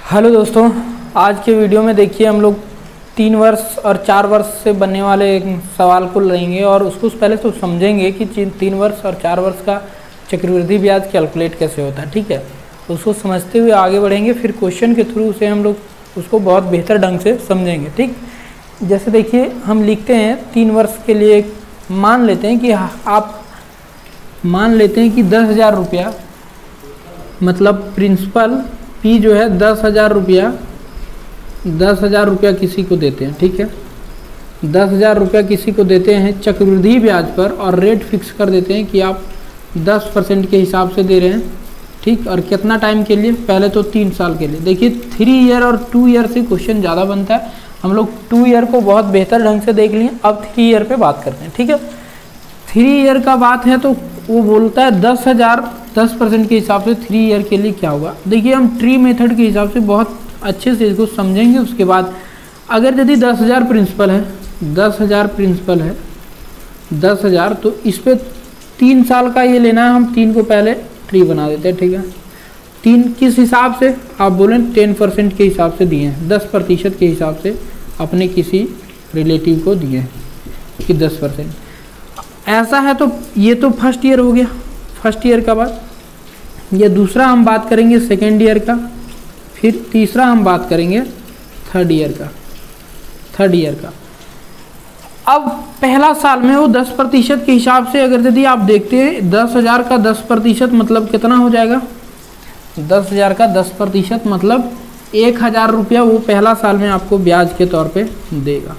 Hello दोस्तों, आज के वीडियो में देखिए हम लोग 3 वर्ष और 4 वर्ष से बनने वाले एक सवाल को लेंगे और उसको पहले तो समझेंगे कि 3 वर्ष और 4 वर्ष का चक्रवृद्धि ब्याज कैलकुलेट कैसे होता है। ठीक है, उसको समझते हुए आगे बढ़ेंगे, फिर क्वेश्चन के थ्रू से हम लोग उसको बहुत बेहतर ढंग से समझेंगे। ठीक, जैसे देखिए हम लिखते हैं 3 वर्ष के लिए मान लेते हैं कि आप मान लेते हैं कि 10,000 रुपया, मतलब प्रिंसिपल पी जो है 10,000 रुपया किसी को देते हैं। ठीक है, 10,000 रुपया किसी को देते हैं चक्रवृद्धि ब्याज पर और रेट फिक्स कर देते हैं कि आप 10% के हिसाब से दे रहे हैं। ठीक, और कितना टाइम के लिए? पहले तो 3 साल के लिए। देखिए 3 ईयर और 2 ईयर से क्वेश्चन ज़्यादा बनता है। हम लोग 2 ईयर को बहुत बेहतर ढंग से देख लिए, अब 3 ईयर पे बात करते हैं। ठीक है, 3 ईयर का बात है तो वो बोलता है 10,000 10% के हिसाब से 3 ईयर के लिए क्या होगा। देखिए हम ट्री मेथड के हिसाब से बहुत अच्छे से इसको समझेंगे। उसके बाद अगर यदि 10,000 प्रिंसिपल है, 10,000 प्रिंसिपल है, 10,000, तो इस पे 3 साल का ये लेना है। हम 3 को पहले ट्री बना देते हैं। ठीक है, 3 किस हिसाब से? आप बोलें 10% के हिसाब से दिए हैं, 10% के हिसाब से अपने किसी रिलेटिव को दिए हैं कि 10%। ऐसा है तो ये तो फर्स्ट ईयर हो गया, फर्स्ट ईयर का बाद। ये दूसरा हम बात करेंगे सेकेंड ईयर का, फिर तीसरा हम बात करेंगे थर्ड ईयर का, थर्ड ईयर का। अब पहला साल में वो 10% के हिसाब से अगर यदि आप देखते हैं 10,000 का 10% मतलब कितना हो जाएगा? 10,000 का 10% मतलब 1,000 रुपया वो पहला साल में आपको ब्याज के तौर पे देगा।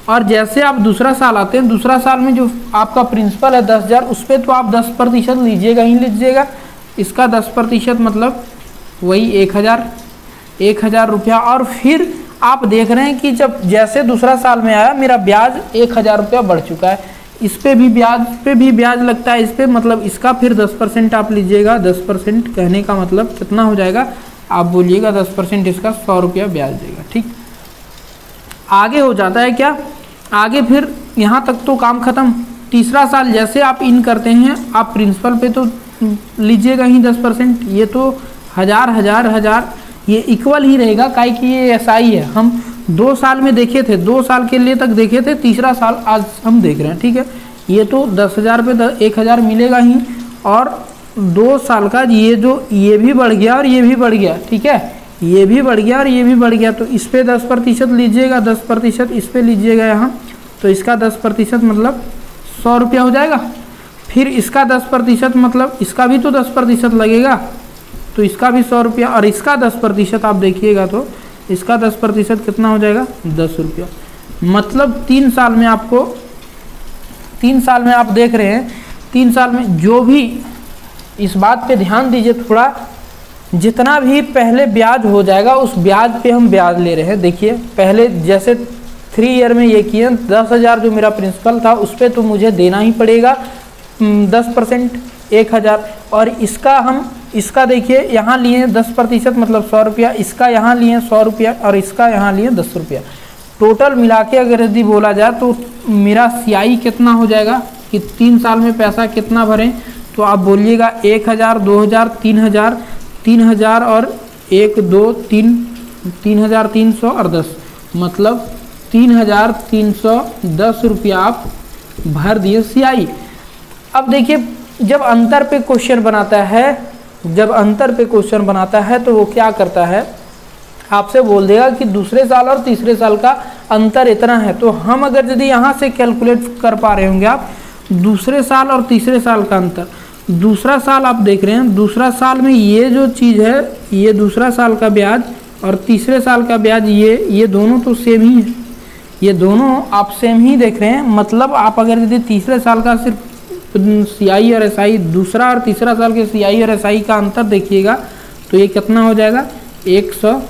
और जैसे आप दूसरा साल आते हैं, दूसरा साल में जो आपका प्रिंसिपल है 10,000, उस पर तो आप 10% लीजिएगा ही लीजिएगा। इसका 10% मतलब वही 1,000 रुपया। और फिर आप देख रहे हैं कि जब जैसे दूसरा साल में आया मेरा ब्याज 1,000 रुपया बढ़ चुका है, इस पे भी ब्याज लगता है, इस पे मतलब इसका फिर 10% आप लीजिएगा। 10% कहने का मतलब कितना हो जाएगा? आप बोलिएगा 10% इसका 100 रुपया ब्याज देगा। ठीक, आगे हो जाता है क्या? आगे फिर यहाँ तक तो काम खत्म। तीसरा साल जैसे आप इन करते हैं, आप प्रिंसिपल पे तो लीजिएगा ही 10%। ये तो 1,000 ये इक्वल ही रहेगा, काहे कि ये ऐसा ही है। हम 2 साल में देखे थे, 2 साल के लिए तक देखे थे, तीसरा साल आज हम देख रहे हैं। ठीक है, ये तो 10,000 पे 1,000 मिलेगा ही, और 2 साल का ये भी बढ़ गया और ये भी बढ़ गया। ठीक है, ये भी बढ़ गया और ये भी बढ़ गया, तो इस पे 10% लीजिएगा, 10% इस पे लीजिएगा यहाँ, तो इसका 10% मतलब 100 रुपया हो जाएगा। फिर इसका 10% मतलब इसका भी तो 10% लगेगा, तो इसका भी 100 रुपया, और इसका 10% आप देखिएगा तो इसका 10% कितना हो जाएगा? 10 रुपया। मतलब 3 साल में आपको, 3 साल में आप देख रहे हैं, 3 साल में जो भी, इस बात पे ध्यान दीजिए थोड़ा, जितना भी पहले ब्याज हो जाएगा उस ब्याज पे हम ब्याज ले रहे हैं। देखिए पहले जैसे 3 ईयर में ये किए, 10,000 जो मेरा प्रिंसिपल था उस पर तो मुझे देना ही पड़ेगा 10%, 1,000। और इसका देखिए यहाँ लिए 10% मतलब 100 रुपया, इसका यहाँ लिए 100 रुपया, और इसका यहाँ लिए 10 रुपया। टोटल मिला के अगर यदि बोला जाए तो मेरा CI कितना हो जाएगा कि 3 साल में पैसा कितना भरें? तो आप बोलिएगा 1,000, 2,000, 3,000 और 1, 2, 3, 3,300 और 10, मतलब 3,310 रुपया आप भर दिए CI। अब देखिए जब अंतर पे क्वेश्चन बनाता है, तो वो क्या करता है, आपसे बोल देगा कि दूसरे साल और तीसरे साल का अंतर इतना है। तो हम अगर यदि यहाँ से कैलकुलेट कर पा रहे होंगे आप दूसरे साल और तीसरे साल का अंतर, दूसरा साल आप देख रहे हैं, दूसरा साल में ये जो चीज़ है, ये दूसरा साल का ब्याज और तीसरे साल का ब्याज, ये दोनों तो सेम ही है, ये दोनों आप सेम ही देख रहे हैं। मतलब आप अगर यदि तीसरे साल का सिर्फ CI और SI, दूसरा और तीसरा साल के CI और SI का अंतर देखिएगा तो ये कितना हो जाएगा? 100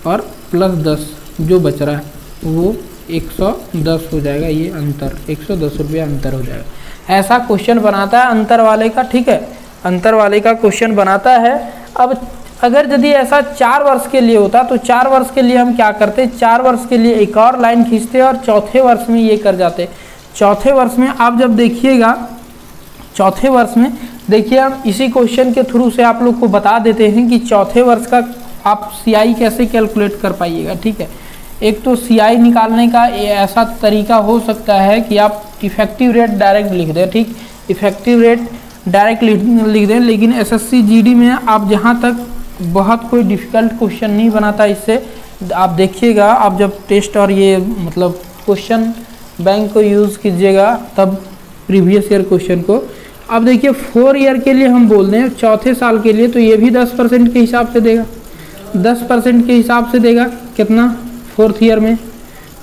और प्लस 10 जो बच रहा है वो 110 हो जाएगा। ये अंतर 110 रुपया अंतर हो जाएगा। ऐसा क्वेश्चन बनाता है अंतर वाले का। ठीक है, अंतर वाले का क्वेश्चन बनाता है। अब अगर यदि ऐसा 4 वर्ष के लिए होता तो 4 वर्ष के लिए हम क्या करते? 4 वर्ष के लिए एक और लाइन खींचते और चौथे वर्ष में ये कर जाते। चौथे वर्ष में आप जब देखिएगा, चौथे वर्ष में देखिए हम इसी क्वेश्चन के थ्रू से आप लोग को बता देते हैं कि चौथे वर्ष का आप CI कैसे कैलकुलेट कर पाइएगा। ठीक है, एक तो CI निकालने का ऐसा तरीका हो सकता है कि आप इफेक्टिव रेट डायरेक्ट लिख दें। ठीक, इफेक्टिव रेट डायरेक्ट लिख दें, लेकिन SSC GD में आप जहाँ तक बहुत कोई डिफ़िकल्ट क्वेश्चन नहीं बनाता इससे। आप देखिएगा, आप जब टेस्ट और ये मतलब क्वेश्चन बैंक को यूज़ कीजिएगा तब प्रीवियस ईयर क्वेश्चन को। अब देखिए 4 ईयर के लिए हम बोल दें, चौथे साल के लिए, तो ये भी 10% के हिसाब से देगा, 10% के हिसाब से देगा। कितना? 4th ईयर में,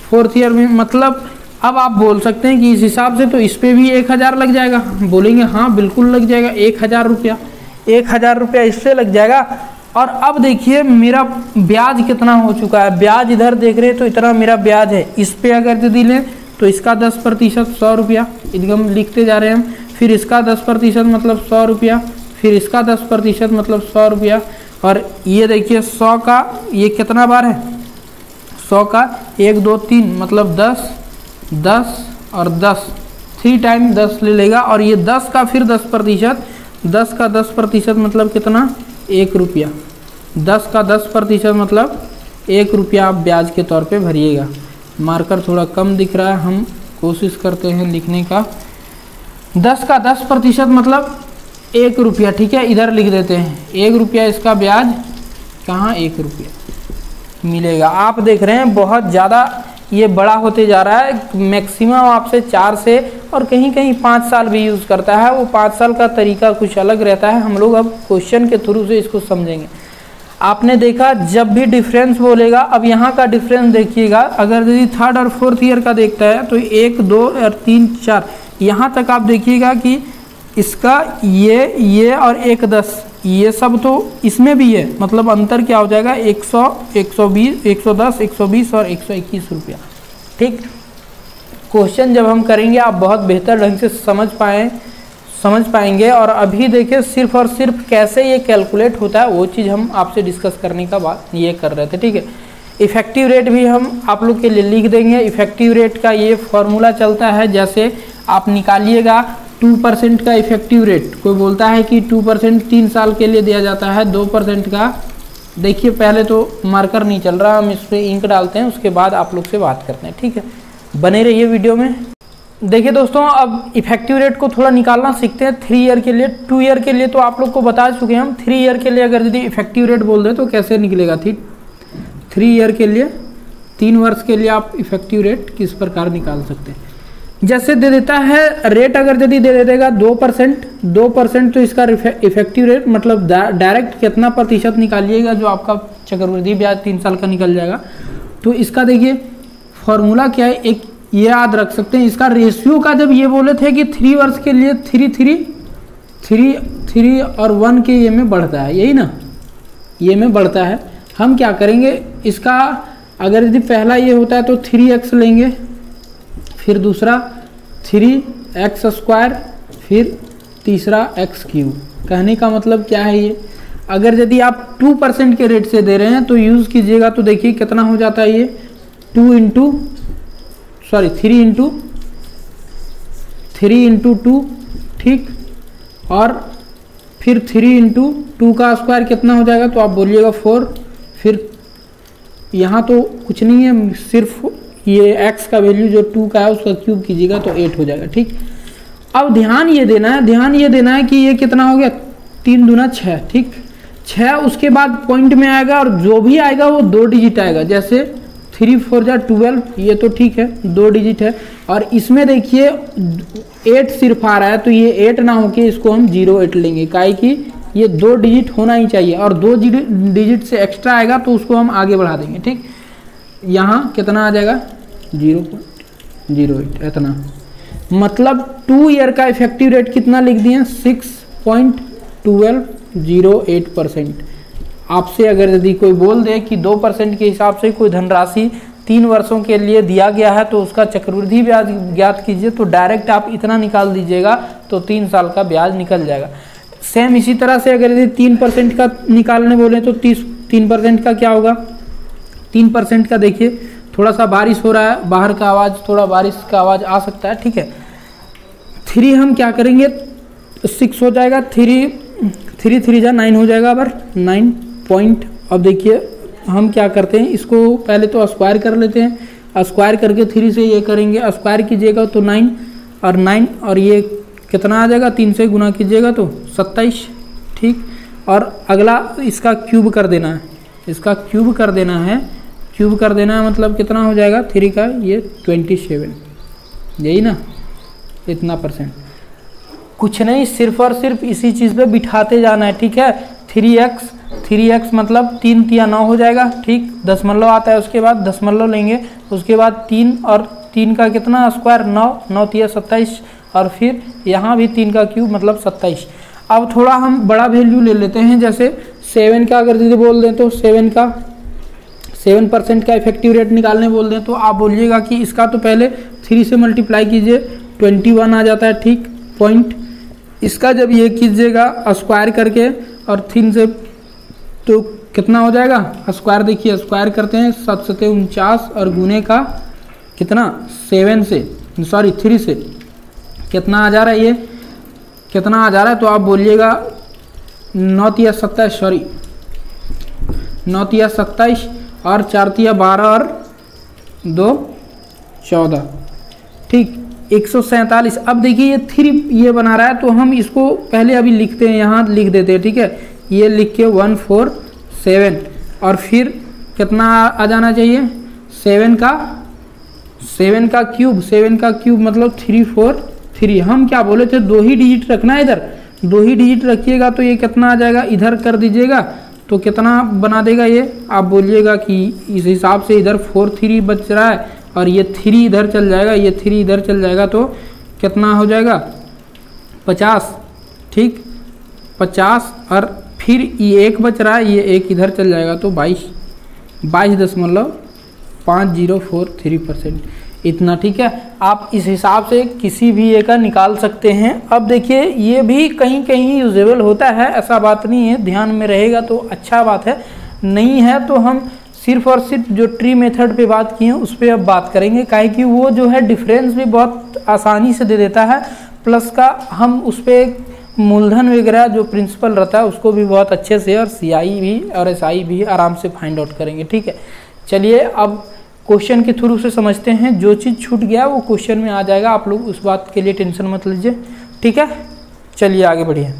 4th ईयर में मतलब अब आप बोल सकते हैं कि इस हिसाब से तो इस पर भी 1000 लग जाएगा। बोलेंगे हाँ बिल्कुल लग जाएगा, 1000 रुपया, 1000 रुपया इससे लग जाएगा। और अब देखिए मेरा ब्याज कितना हो चुका है, ब्याज इधर देख रहे हैं तो इतना मेरा ब्याज है। इस पे अगर यदि लें तो इसका 10% 100 रुपया, एकदम लिखते जा रहे हैं हम। फिर इसका 10% मतलब 100 रुपया, फिर इसका 10% मतलब 100 रुपया। और ये देखिए 100 का ये कितना बार है, 100 का 1 2 3 मतलब 10 10 और 10, 3 टाइम 10 ले लेगा। और ये 10 का फिर 10%, 10 का 10% मतलब कितना, 1 रुपया। 10 का 10% मतलब 1 रुपया आप ब्याज के तौर पे भरिएगा। मार्कर थोड़ा कम दिख रहा है, हम कोशिश करते हैं लिखने का। 10 का 10% मतलब 1 रुपया। ठीक है, इधर लिख देते हैं 1 रुपया इसका ब्याज, कहाँ 1 रुपया मिलेगा। आप देख रहे हैं बहुत ज़्यादा ये बड़ा होते जा रहा है। मैक्सिमम आपसे 4 से और कहीं कहीं 5 साल भी यूज़ करता है। वो 5 साल का तरीका कुछ अलग रहता है। हम लोग अब क्वेश्चन के थ्रू से इसको समझेंगे। आपने देखा जब भी डिफरेंस बोलेगा, अब यहाँ का डिफरेंस देखिएगा, अगर यदि 3rd और 4th ईयर का देखता है तो 1 2 और 3 4 यहाँ तक आप देखिएगा कि इसका ये और 1 10 ये सब तो इसमें भी है। मतलब अंतर क्या हो जाएगा, 100 120 110 120 और 121 रुपया। ठीक, क्वेश्चन जब हम करेंगे आप बहुत बेहतर ढंग से समझ पाएंगे। और अभी देखिए सिर्फ और सिर्फ कैसे ये कैलकुलेट होता है वो चीज़ हम आपसे डिस्कस करने का बात ये कर रहे थे। ठीक है, इफेक्टिव रेट भी हम आप लोग के लिए लिख देंगे। इफेक्टिव रेट का ये फॉर्मूला चलता है, जैसे आप निकालिएगा 2% का इफेक्टिव रेट। कोई बोलता है कि 2% 3 साल के लिए दिया जाता है, 2% का। देखिए पहले तो मार्कर नहीं चल रहा, हम इस पर इंक डालते हैं, उसके बाद आप लोग से बात करते हैं। ठीक है, बने रहिए वीडियो में। देखिए दोस्तों, अब इफेक्टिव रेट को थोड़ा निकालना सीखते हैं 3 ईयर के लिए। 2 ईयर के लिए तो आप लोग को बता चुके हैं हम। 3 ईयर के लिए अगर यदि इफेक्टिव रेट बोल दें तो कैसे निकलेगा। 3 ईयर के लिए, 3 वर्ष के लिए आप इफेक्टिव रेट किस प्रकार निकाल सकते हैं। जैसे दे देता है रेट, अगर यदि दे देगा 2% तो इसका इफेक्टिव रेट मतलब डायरेक्ट कितना प्रतिशत निकालिएगा जो आपका चक्रवृद्धि ब्याज 3 साल का निकल जाएगा। तो इसका देखिए फॉर्मूला क्या है, एक ये याद रख सकते हैं। इसका रेशियो का जब ये बोले थे कि 3 वर्ष के लिए 3 और 1 के ये में बढ़ता है, यही ना, ये में बढ़ता है। हम क्या करेंगे, इसका अगर यदि पहला ये होता है तो 3x लेंगे, फिर दूसरा 3x², फिर तीसरा x³। कहने का मतलब क्या है ये, अगर यदि आप 2% के रेट से दे रहे हैं तो यूज़ कीजिएगा तो देखिए कितना हो जाता है ये 3 इंटू 2। ठीक, और फिर 3 इंटू 2 का स्क्वायर कितना हो जाएगा, तो आप बोलिएगा 4। फिर यहाँ तो कुछ नहीं है, सिर्फ ये x का वैल्यू जो 2 का है उसका क्यूब कीजिएगा तो 8 हो जाएगा। ठीक, अब ध्यान ये देना है कि ये कितना हो गया, 3 दूना 6। ठीक, 6 उसके बाद पॉइंट में आएगा और जो भी आएगा वो 2 डिजिट आएगा। जैसे 3 4 जा 12, ये तो ठीक है 2 डिजिट है। और इसमें देखिए 8 सिर्फ आ रहा है, तो ये 8 ना होके इसको हम 08 लेंगे, काहे कि ये 2 डिजिट होना ही चाहिए। और 2 डिजिट से एक्स्ट्रा आएगा तो उसको हम आगे बढ़ा देंगे। ठीक, यहाँ कितना आ जाएगा 0.08, इतना। मतलब 2 ईयर का इफेक्टिव रेट कितना लिख दिए, 6.1208%। आपसे अगर यदि कोई बोल दे कि 2% के हिसाब से कोई धनराशि 3 वर्षों के लिए दिया गया है तो उसका चक्रवृद्धि ब्याज ज्ञात कीजिए, तो डायरेक्ट आप इतना निकाल दीजिएगा तो 3 साल का ब्याज निकल जाएगा। सेम इसी तरह से अगर यदि 3% का निकालने बोले तो 3% का क्या होगा, 3% का देखिए थोड़ा सा बारिश हो रहा है, बाहर का आवाज़, थोड़ा बारिश का आवाज़ आ सकता है। ठीक है, 3 हम क्या करेंगे, 6 हो जाएगा, 3 जा 9 हो जाएगा, पर 9 पॉइंट। अब देखिए हम क्या करते हैं, इसको पहले तो स्क्वायर कर लेते हैं। स्क्वायर करके 3 से ये करेंगे, स्क्वायर कीजिएगा तो 9 और 9 और ये कितना आ जाएगा, 3 से गुना कीजिएगा तो 27, ठीक। और अगला इसका क्यूब कर देना है, इसका क्यूब कर देना है, क्यूब कर देना है मतलब कितना हो जाएगा 3 का ये 27, यही ना, इतना %। कुछ नहीं, सिर्फ और सिर्फ इसी चीज़ पे बिठाते जाना है, ठीक है। 3x मतलब 3 तिया 9 हो जाएगा, ठीक। दशमलव आता है, उसके बाद दशमलव लेंगे, उसके बाद 3 और 3 का कितना स्क्वायर 9 तिया 27, और फिर यहाँ भी 3 का क्यूब मतलब 27। अब थोड़ा हम बड़ा वैल्यू ले लेते हैं, जैसे 7 का अगर दीदी बोल दें तो 7% का इफेक्टिव रेट निकालने बोल दें तो आप बोलिएगा कि इसका तो पहले 3 से मल्टीप्लाई कीजिए, 21 आ जाता है, ठीक, पॉइंट। इसका जब ये कीजिएगा स्क्वायर करके और 3 से तो कितना हो जाएगा, स्क्वायर देखिए, स्क्वायर करते हैं 7 7 49 और गुने का कितना 3 से कितना आ जा रहा है, ये कितना आ जा रहा है, तो आप बोलिएगा 9 तिया 27 और 4 तिया 12 और 2 14, ठीक, 147। अब देखिए ये 3 ये बना रहा है, तो हम इसको पहले अभी लिखते हैं, यहाँ लिख देते हैं, ठीक है। ये लिख के 147 और फिर कितना आ जाना चाहिए 7 का क्यूब मतलब 343। हम क्या बोले थे, 2 ही डिजिट रखना है, इधर 2 ही डिजिट रखिएगा तो ये कितना आ जाएगा, इधर कर दीजिएगा तो कितना बना देगा ये, आप बोलिएगा कि इस हिसाब से इधर 43 बच रहा है और ये 3 इधर चल जाएगा, ये 3 इधर चल जाएगा तो कितना हो जाएगा 50, ठीक, 50 और फिर ये 1 बच रहा है, ये 1 इधर चल जाएगा तो 22.5043%, इतना, ठीक है। आप इस हिसाब से किसी भी ए का निकाल सकते हैं। अब देखिए ये भी कहीं कहीं यूजेबल होता है, ऐसा बात नहीं है, ध्यान में रहेगा तो अच्छा बात है, नहीं है तो हम सिर्फ और सिर्फ जो ट्री मेथड पे बात की है उस पर अब बात करेंगे, काहे कि वो जो है डिफरेंस भी बहुत आसानी से दे देता है, प्लस का हम उस पर मूलधन वगैरह जो प्रिंसिपल रहता है उसको भी बहुत अच्छे से, और CI भी और SI भी आराम से फाइंड आउट करेंगे, ठीक है। चलिए अब क्वेश्चन के थ्रू से समझते हैं, जो चीज़ छूट गया वो क्वेश्चन में आ जाएगा, आप लोग उस बात के लिए टेंशन मत लीजिए, ठीक है। चलिए आगे बढ़िए।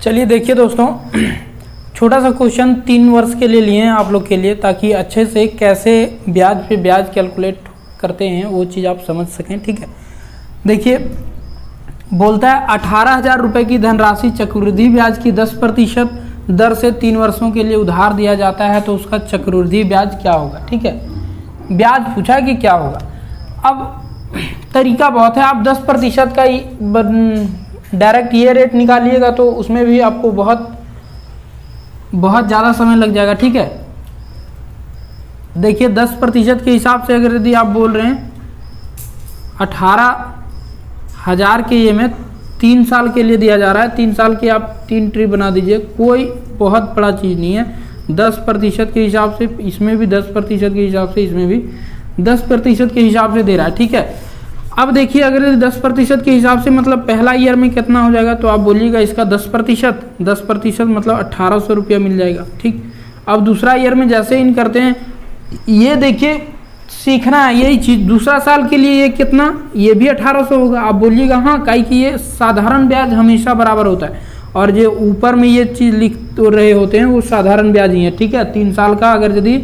चलिए देखिए दोस्तों, छोटा सा क्वेश्चन 3 वर्ष के लिए लिए हैं आप लोग के लिए, ताकि अच्छे से कैसे ब्याज पे ब्याज कैलकुलेट करते हैं वो चीज़ आप समझ सकें, ठीक है। देखिए बोलता है 18,000 रुपये की धनराशि चक्रवृद्धि ब्याज की 10% दर से 3 वर्षों के लिए उधार दिया जाता है, तो उसका चक्रवृद्धि ब्याज क्या होगा, ठीक है। ब्याज पूछा कि क्या होगा। अब तरीका बहुत है, आप 10% का ही डायरेक्ट ये रेट निकालिएगा तो उसमें भी आपको बहुत ज़्यादा समय लग जाएगा, ठीक है। देखिए 10% के हिसाब से अगर यदि आप बोल रहे हैं 18,000 के ये में 3 साल के लिए दिया जा रहा है, 3 साल की आप 3 ट्री बना दीजिए, कोई बहुत बड़ा चीज़ नहीं है। 10% के हिसाब से इसमें भी 10% के हिसाब से इसमें भी 10% के हिसाब से दे रहा है, ठीक है। अब देखिए अगर 10% के हिसाब से मतलब पहला ईयर में कितना हो जाएगा, तो आप बोलिएगा इसका 10% मतलब 1,800 रुपया मिल जाएगा, ठीक। अब दूसरा ईयर में जैसे इन करते हैं, ये देखिए सीखना है यही चीज़, दूसरा साल के लिए ये कितना, ये भी 1,800 होगा। आप बोलिएगा हाँ, काहे कि ये साधारण ब्याज हमेशा बराबर होता है, और जो ऊपर में ये चीज़ लिख तो रहे होते हैं वो साधारण ब्याज ही है, ठीक है। 3 साल का अगर यदि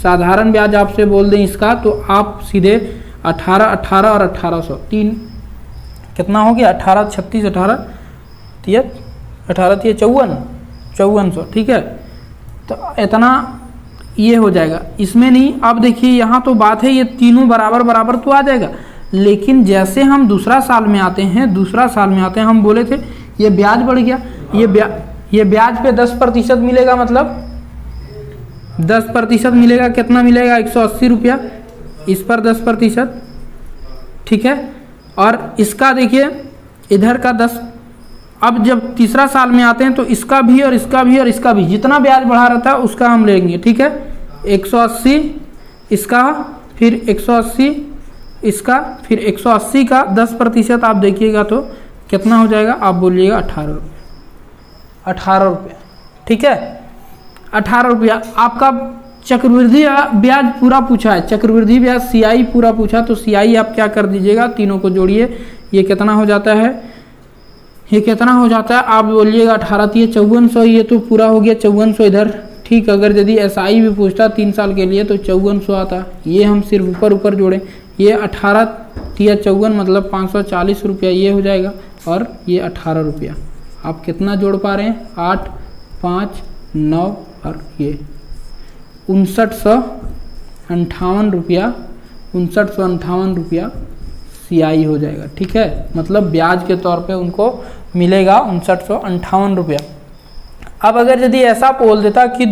साधारण ब्याज आपसे बोल दें इसका, तो आप सीधे 18 और 1,800 3 कितना हो गया, 18 36 18 तिया 5400, ठीक है। तो इतना ये हो जाएगा, इसमें नहीं। अब देखिए यहाँ तो बात है ये तीनों बराबर तो आ जाएगा, लेकिन जैसे हम दूसरा साल में आते हैं हम बोले थे ये ब्याज बढ़ गया, ये ब्याज पे 10% मिलेगा, मतलब 10% मिलेगा, कितना मिलेगा 180 रुपया, इस पर 10%, ठीक है। और इसका देखिए इधर का 10, अब जब तीसरा साल में आते हैं तो इसका भी और इसका भी और इसका भी जितना ब्याज बढ़ा रहता है उसका हम लेंगे, ठीक है। 180 इसका, फिर 180 इसका, फिर 180 का 10% आप देखिएगा तो कितना हो जाएगा, आप बोलिएगा 18 रुपये। 18 रुपये, ठीक है, 18 रुपया। आपका चक्रवृद्धि ब्याज पूरा पूछा है, चक्रवृद्धि ब्याज CI पूरा पूछा, तो CI आप क्या कर दीजिएगा, तीनों को जोड़िए, ये कितना हो जाता है, ये कितना हो जाता है, आप बोलिएगा 18 5400, ये तो पूरा हो गया 5400 इधर, ठीक। अगर यदि SI भी पूछता 3 साल के लिए तो 5400 आता, ये हम सिर्फ ऊपर ऊपर जोड़ें, ये 18 या 54 मतलब 540 रुपया ये हो जाएगा, और ये 18 रुपया। आप कितना जोड़ पा रहे हैं, 8 5 9 और ये 5958 रुपया, 5958 रुपया CI हो जाएगा, ठीक है। मतलब ब्याज के तौर पे उनको मिलेगा 5958 रुपया। अब अगर यदि ऐसा बोल देता कि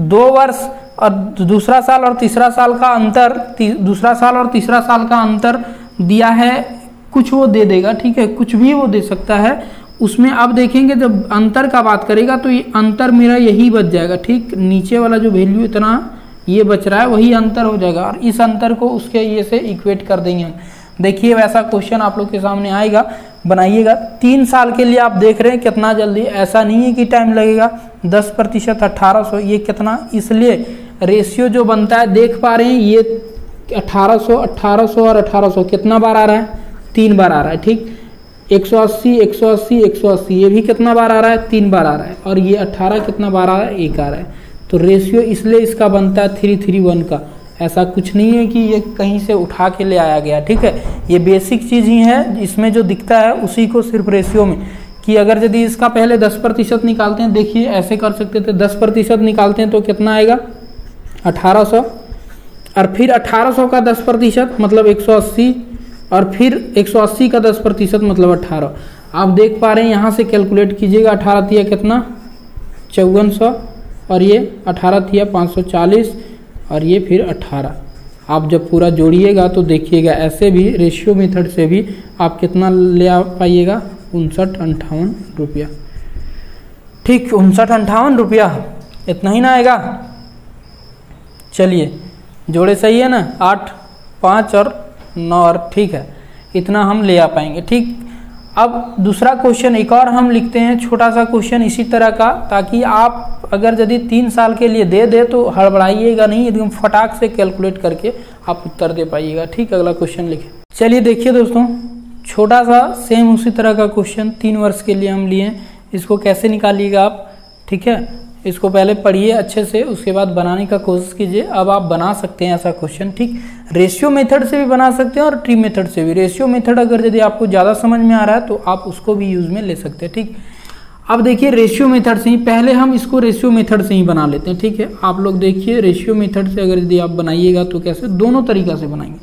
2 वर्ष और दूसरा साल और तीसरा साल का अंतर, दूसरा साल और तीसरा साल का अंतर दिया है, कुछ वो दे देगा, ठीक है, कुछ भी वो दे सकता है उसमें। अब देखेंगे जब अंतर का बात करेगा तो ये अंतर मेरा यही बच जाएगा, ठीक, नीचे वाला जो वैल्यू इतना ये बच रहा है वही अंतर हो जाएगा, और इस अंतर को उसके ये से इक्वेट कर देंगे हम। देखिए वैसा क्वेश्चन आप लोग के सामने आएगा, बनाइएगा। 3 साल के लिए आप देख रहे हैं कितना जल्दी, ऐसा नहीं है कि टाइम लगेगा। 10% 1800, ये कितना, इसलिए रेशियो जो बनता है देख पा रहे हैं, ये 1800 1800 और 1800 कितना बार आ रहा है, 3 बार आ रहा है, ठीक। 180 180 180 ये भी कितना बार आ रहा है, 3 बार आ रहा है, और ये 18 कितना बार आ रहा है, 1 आ रहा है। तो रेशियो इसलिए इसका बनता है 3:1 का, ऐसा कुछ नहीं है कि ये कहीं से उठा के ले आया गया, ठीक है। ये बेसिक चीज़ ही है, इसमें जो दिखता है उसी को सिर्फ रेशियो में, कि अगर यदि इसका पहले 10% निकालते हैं, देखिए ऐसे कर सकते थे, 10% निकालते हैं तो कितना आएगा 1800, और फिर 1800 का 10% मतलब 180, और फिर 180 का 10% मतलब 18। आप देख पा रहे हैं, यहाँ से कैलकुलेट कीजिएगा, 18 थिया कितना 5400, और ये 18 थिया 540, और ये फिर 18। आप जब पूरा जोड़िएगा तो देखिएगा, ऐसे भी रेशियो मेथड से भी आप कितना ले आ पाइएगा, 5958 रुपया, ठीक, 5958 रुपया, इतना ही ना आएगा। चलिए जोड़े सही है ना, 8 5 और 9, और ठीक है, इतना हम ले आ पाएंगे, ठीक। अब दूसरा क्वेश्चन एक और हम लिखते हैं, छोटा सा क्वेश्चन इसी तरह का, ताकि आप अगर यदि 3 साल के लिए दे दे तो हड़बड़ाइएगा नहीं, एकदम फटाक से कैलकुलेट करके आप उत्तर दे पाइएगा, ठीक। अगला क्वेश्चन लिखें। चलिए देखिए दोस्तों, छोटा सा सेम उसी तरह का क्वेश्चन 3 वर्ष के लिए हम लिए, इसको कैसे निकालिएगा आप, ठीक है। इसको पहले पढ़िए अच्छे से, उसके बाद बनाने का कोशिश कीजिए। अब आप बना सकते हैं ऐसा क्वेश्चन, ठीक। रेशियो मेथड से भी बना सकते हैं और ट्री मेथड से भी। रेशियो मेथड अगर यदि आपको ज़्यादा समझ में आ रहा है तो आप उसको भी यूज़ में ले सकते हैं, ठीक। अब देखिए रेशियो मेथड से ही, पहले हम इसको रेशियो मेथड से ही बना लेते हैं, ठीक है। आप लोग देखिए रेशियो मेथड से अगर यदि आप बनाइएगा तो कैसे, दोनों तरीका से बनाएंगे,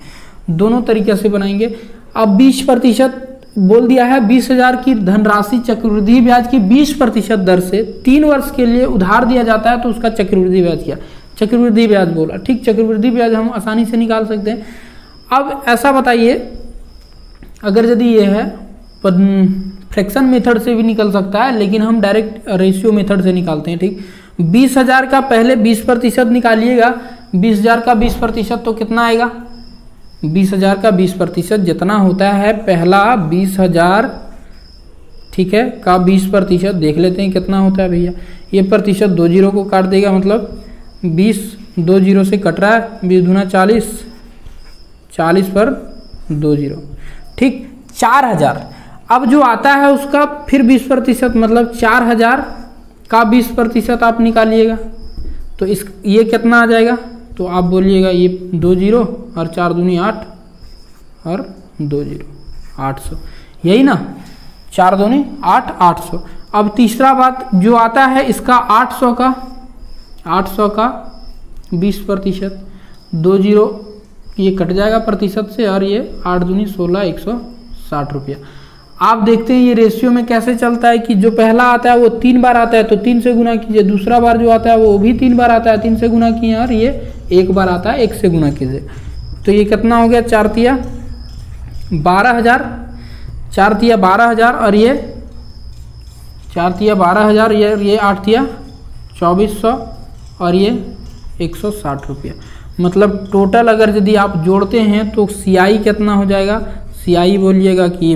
दोनों तरीके से बनाएंगे। अब 20% बोल दिया है, 20,000 की धनराशि चक्रवृद्धि ब्याज की 20% दर से 3 वर्ष के लिए उधार दिया जाता है, तो उसका चक्रवृद्धि ब्याज क्या, चक्रवृद्धि ब्याज बोला, ठीक। चक्रवृद्धि ब्याज हम आसानी से निकाल सकते हैं। अब ऐसा बताइए, अगर यदि ये है फ्रैक्शन मेथड से भी निकल सकता है, लेकिन हम डायरेक्ट रेशियो मेथड से निकालते हैं, ठीक। 20,000 का पहले 20% निकालिएगा, 20,000 का 20% तो कितना आएगा, 20,000 का 20% जितना होता है, पहला 20,000, ठीक है, का 20% देख लेते हैं कितना होता है भैया। ये प्रतिशत 2 जीरो को काट देगा, मतलब 20 2 जीरो से कट रहा है, 20 दूना 40, 40 पर 2 जीरो, ठीक। 4,000 अब जो आता है उसका फिर 20%, मतलब 4,000 का 20% आप निकालिएगा, तो इस ये कितना आ जाएगा, तो आप बोलिएगा ये 2 जीरो और 4 दूनी 8 और 2 जीरो 800, यही ना, 4 दूनी 8 800। अब तीसरा बात जो आता है इसका 800 का 20%, 2 जीरो ये कट जाएगा प्रतिशत से, और ये 8 दूनी 16 160 रुपया। आप देखते हैं ये रेशियो में कैसे चलता है कि जो पहला आता है वो 3 बार आता है तो 3 से गुना कीजिए, दूसरा बार जो आता है वो भी 3 बार आता है, 3 से गुना किए, और ये 1 बार आता है 1 से गुना कीजिए, तो ये कितना हो गया, 4 तिया 12,000, 4 तिया 12,000, और ये 4 तिया 12,000, ये 8 तिया 2400, और ये 160 रुपया। मतलब टोटल अगर यदि आप जोड़ते हैं तो CI कितना हो जाएगा, CI बोलिएगा कि ये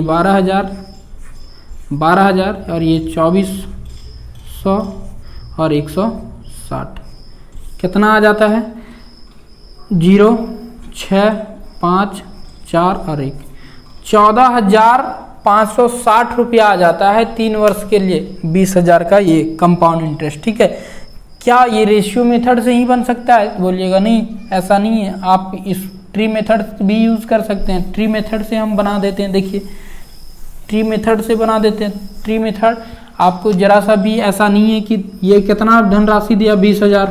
12,000 और ये 2400 और 160 कितना आ जाता है, 0, 6, 5, 4 और 1, 14,560 रुपया आ जाता है 3 वर्ष के लिए 20,000 का ये कंपाउंड इंटरेस्ट। ठीक है, क्या ये रेशियो मेथड से ही बन सकता है, बोलिएगा नहीं, ऐसा नहीं है, आप इस ट्री मेथड भी यूज़ कर सकते हैं। ट्री मेथड से हम बना देते हैं, देखिए ट्री मेथड से बना देते हैं। ट्री मेथड आपको जरा सा भी ऐसा नहीं है कि ये कितना धनराशि दिया 20,000,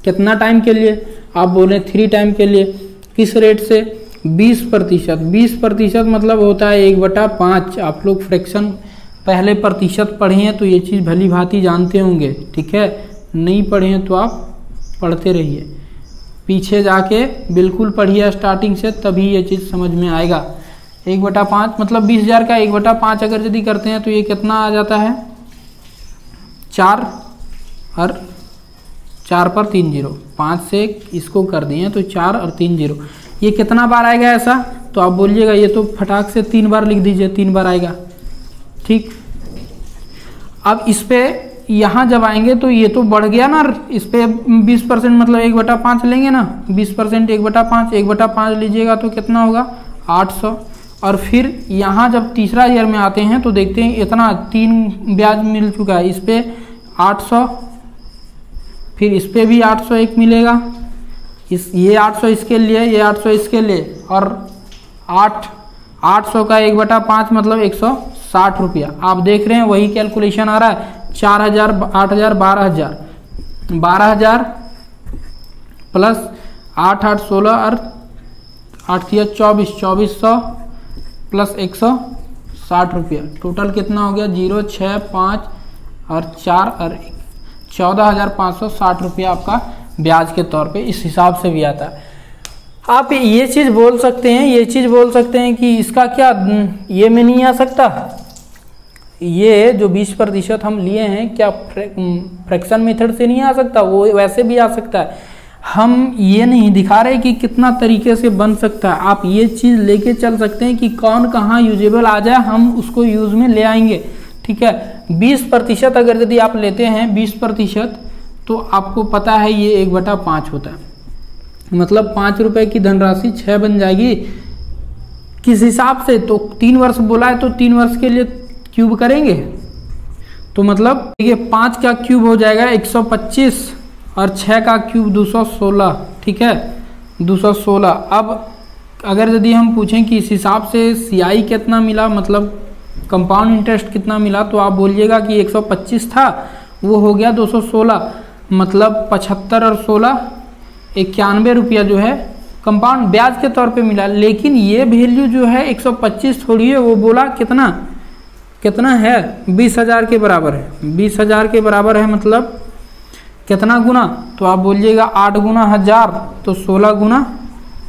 कितना टाइम के लिए, आप बोले 3 टाइम के लिए, किस रेट से, 20%। 20% मतलब होता है 1/5। आप लोग फ्रैक्शन पहले प्रतिशत पढ़े हैं तो ये चीज़ भली भांति जानते होंगे। ठीक है, नहीं पढ़े हैं तो आप पढ़ते रहिए, पीछे जाके बिल्कुल पढ़िए स्टार्टिंग से, तभी ये चीज़ समझ में आएगा। 1/5 मतलब 20,000 का 1/5 अगर यदि करते हैं तो ये कितना आ जाता है, 4 और 4 पर 3 0, 5 से इसको कर दिए तो 4 और 3 0, ये कितना बार आएगा ऐसा, तो आप बोलिएगा, ये तो फटाक से 3 बार लिख दीजिए, 3 बार आएगा। ठीक, अब इस पे यहाँ जब आएंगे तो ये तो बढ़ गया ना, इस पे 20% मतलब 1/5 लेंगे ना, 20% 1/5, 1/5 लीजिएगा तो कितना होगा, 800। और फिर यहाँ जब तीसरा ईयर में आते हैं तो देखते हैं इतना 3 ब्याज मिल चुका है, इस पे 800, फिर इस पे भी 800 एक मिलेगा, ये 800 इसके लिए, ये 800 इसके लिए, और 800 का 1/5 मतलब 160 रुपया। आप देख रहे हैं वही कैलकुलेशन आ रहा है, 4,000, 8,000, 12,000, 12,000 प्लस 8, 8, 16 और 8 या 24, 2400 प्लस 160 रुपया, टोटल कितना हो गया, 0, 6, 5 और 4 और 1, 14,560 रुपया आपका ब्याज के तौर पे इस हिसाब से भी आता है। आप ये चीज़ बोल सकते हैं, ये चीज़ बोल सकते हैं कि इसका क्या ये में नहीं आ सकता, ये जो 20% हम लिए हैं क्या फ्रैक्शन मेथड से नहीं आ सकता, वो वैसे भी आ सकता है। हम ये नहीं दिखा रहे कि कितना तरीके से बन सकता है, आप ये चीज़ लेके चल सकते हैं कि कौन कहाँ यूजेबल आ जाए, हम उसको यूज़ में ले आएंगे। ठीक है, 20% अगर यदि आप लेते हैं 20%, तो आपको पता है ये 1/5 होता है, मतलब 5 रुपए की धनराशि 6 बन जाएगी। किस हिसाब से, तो 3 वर्ष बोला है तो 3 वर्ष के लिए क्यूब करेंगे, तो मतलब देखिए 5 का क्यूब हो जाएगा 125 और 6 का क्यूब 216। ठीक है, 216। अब अगर यदि हम पूछें कि इस हिसाब से CI कितना मिला, मतलब कंपाउंड इंटरेस्ट कितना मिला, तो आप बोलिएगा कि 125 था, वो हो गया 216, मतलब 75 और 16 91 रुपया जो है कंपाउंड ब्याज के तौर पे मिला। लेकिन ये वैल्यू जो है 125 थोड़ी है, वो बोला कितना कितना है, 20,000 के बराबर है। 20,000 के बराबर है मतलब कितना गुना, तो आप बोलिएगा 8 गुना 1000 तो 16 गुना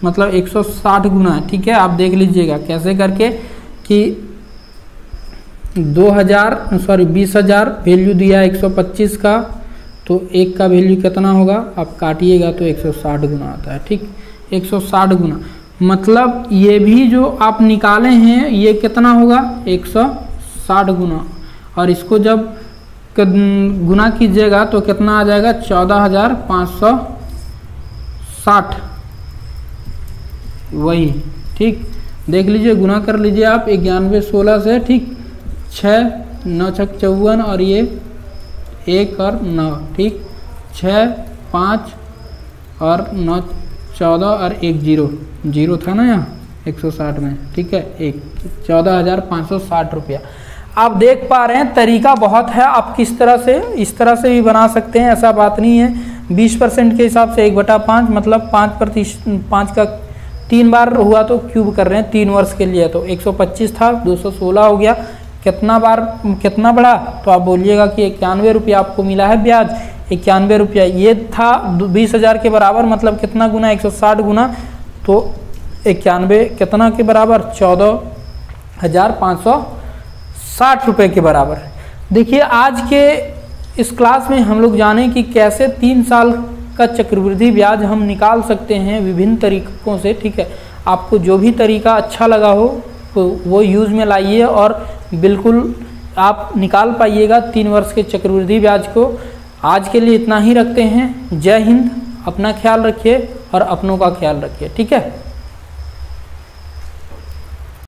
मतलब 160 गुना है। ठीक है, आप देख लीजिएगा कैसे करके कि 20,000 वैल्यू दिया 125 का, तो 1 का वैल्यू कितना होगा, आप काटिएगा तो 160 गुना आता है। ठीक, 160 गुना मतलब ये भी जो आप निकाले हैं ये कितना होगा, 160 गुना, और इसको जब गुना कीजिएगा तो कितना आ जाएगा, 14,560 वही। ठीक, देख लीजिए, गुना कर लीजिए आप 91 16 से। ठीक, 6 9 6 54 और ये 1 और 9। ठीक, 6 5 और 9 14 और 1 0 था ना यहाँ 160 में। ठीक है, 14,560 रुपया। आप देख पा रहे हैं तरीका बहुत है, आप किस तरह से इस तरह से भी बना सकते हैं, ऐसा बात नहीं है। 20% के हिसाब से 1/5 मतलब 5 का 3 बार हुआ तो क्यूब कर रहे हैं 3 वर्ष के लिए, तो 125 था 216 हो गया। कितना बार कितना बढ़ा, तो आप बोलिएगा कि 91 रुपया आपको मिला है ब्याज, 91 रुपया। ये था 20,000 के बराबर, मतलब कितना गुना, 160 गुना, तो 91 कितना के बराबर, 14,560 रुपये के बराबर। देखिए आज के इस क्लास में हम लोग जाने कि कैसे 3 साल का चक्रवृद्धि ब्याज हम निकाल सकते हैं विभिन्न तरीकों से, ठीक है। आपको जो भी तरीका अच्छा लगा हो वो यूज़ में लाइए और बिल्कुल आप निकाल पाइएगा 3 वर्ष के चक्रवृद्धि ब्याज को। आज के लिए इतना ही रखते हैं। जय हिंद, अपना ख्याल रखिए और अपनों का ख्याल रखिए, ठीक है।